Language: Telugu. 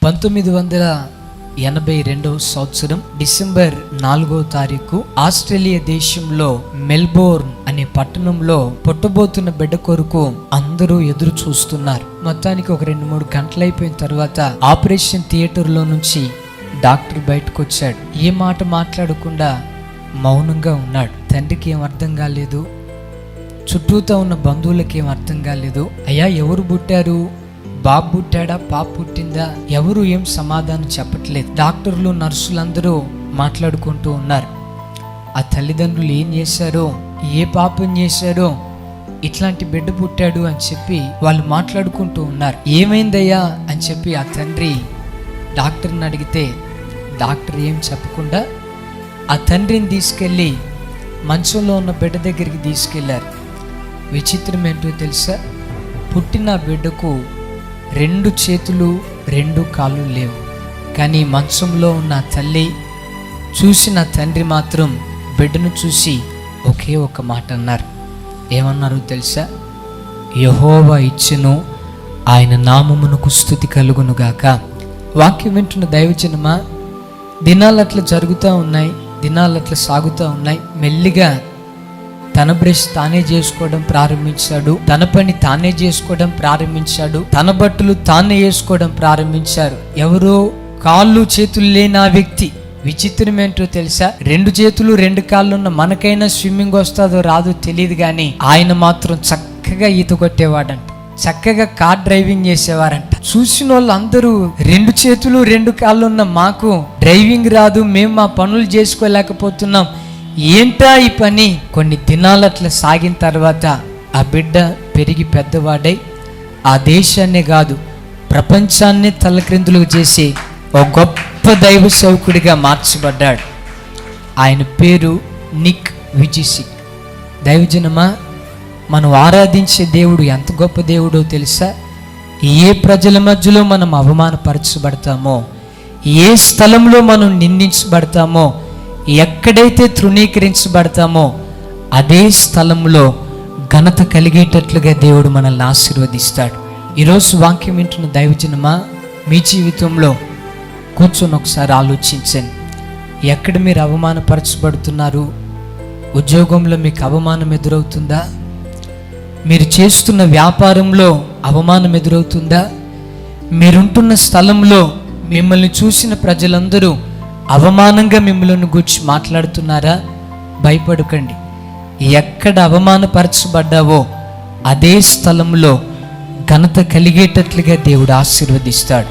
1982 సంవత్సరం డిసెంబర్ 4వ తారీఖు ఆస్ట్రేలియా దేశంలో మెల్బోర్న్ అనే పట్టణంలో పుట్టబోతున్న బిడ్డ కొరకు అందరూ ఎదురు చూస్తున్నారు. మొత్తానికి ఒక 2-3 గంటలు అయిపోయిన తర్వాత ఆపరేషన్ థియేటర్ లో నుంచి డాక్టర్ బయటకు వచ్చాడు. ఏ మాట మాట్లాడకుండా మౌనంగా ఉన్నాడు. తండ్రికి ఏం అర్థం కాలేదు, చుట్టూతో ఉన్న బంధువులకి ఏం అర్థం కాలేదు. అయ్యా ఎవరు పుట్టారు, బాబు పుట్టాడా పాప పుట్టిందా, ఎవరు ఏం సమాధానం చెప్పట్లేదు. డాక్టర్లు నర్సులందరూ మాట్లాడుకుంటూ ఉన్నారు. ఆ తల్లిదండ్రులు ఏం చేశారో, ఏ పాపం చేశారో ఇట్లాంటి బిడ్డ పుట్టాడు అని చెప్పి వాళ్ళు మాట్లాడుకుంటూ ఉన్నారు. ఏమైందయ్యా అని చెప్పి ఆ తండ్రి డాక్టర్ని అడిగితే డాక్టర్ ఏం చెప్పకుండా ఆ తండ్రిని తీసుకెళ్ళి మంచంలో ఉన్న బిడ్డ దగ్గరికి తీసుకెళ్లారు. విచిత్రం ఏంటో తెలుసా, పుట్టిన బిడ్డకు 2 చేతులు 2 కాళ్ళు లేవు. కానీ మంచంలో ఉన్న తల్లి చూసిన తండ్రి మాత్రం బిడ్డను చూసి ఒకే ఒక మాట అన్నారు. ఏమన్నారో తెలుసా, యెహోవా ఇచ్చెను, ఆయన నామమునకు స్తుతి కలుగును గాక. వాక్యం వింటున్న దైవజనమా, దినాలు అట్లా జరుగుతూ ఉన్నాయి, దినాలు అట్లా సాగుతూ ఉన్నాయి. మెల్లిగా తన బ్రష్ తానే చేసుకోవడం ప్రారంభించాడు, తన పని తానే చేసుకోవడం ప్రారంభించాడు, తన బట్టలు తానే వేసుకోవడం ప్రారంభించారు. ఎవరో కాళ్ళు చేతులు లేని ఆ వ్యక్తి. విచిత్రం ఏంటో తెలుసా, 2 చేతులు 2 కాళ్ళు ఉన్న మనకైనా స్విమ్మింగ్ వస్తుందో రాదో తెలియదు, కానీ ఆయన మాత్రం చక్కగా ఈత కొట్టేవాడంట, చక్కగా కార్ డ్రైవింగ్ చేసేవారంట. చూసిన వాళ్ళు అందరూ 2 చేతులు 2 కాళ్ళు ఉన్న మాకు డ్రైవింగ్ రాదు, మేము మా పనులు చేసుకోలేకపోతున్నాం, ఏంటా ఈ పని. కొన్ని దినాలు అట్లా సాగిన తర్వాత ఆ బిడ్డ పెరిగి పెద్దవాడై ఆ దేశాన్నే కాదు ప్రపంచాన్ని తలక్రిందులుగా చేసి ఒక గొప్ప దైవ సేవకుడిగా మార్చబడ్డాడు. ఆయన పేరు నిక్ విజిసిక్. దైవజనమా, మనం ఆరాధించే దేవుడు ఎంత గొప్ప దేవుడో తెలుసా. ఏ ప్రజల మధ్యలో మనం అవమానపరచబడతామో, ఏ స్థలంలో మనం నిందించబడతామో, ఎక్కడైతే తృణీకరించబడతామో అదే స్థలంలో ఘనత కలిగేటట్లుగా దేవుడు మనల్ని ఆశీర్వదిస్తాడు. ఈరోజు వాక్యం వింటున్న దైవజనమా, మీ జీవితంలో కూర్చొని ఒకసారి ఆలోచించండి. ఎక్కడ మీరు అవమానపరచబడుతున్నారు? ఉద్యోగంలో మీకు అవమానం ఎదురవుతుందా? మీరు చేస్తున్న వ్యాపారంలో అవమానం ఎదురవుతుందా? మీరుంటున్న స్థలంలో మిమ్మల్ని చూసిన ప్రజలందరూ అవమానంగా మిమ్మల్ని గురించి మాట్లాడుతున్నారా? భయపడకండి. ఎక్కడ అవమానపరచబడ్డావో అదే స్థలంలో ఘనత కలిగేటట్లుగా దేవుడు ఆశీర్వదిస్తాడు.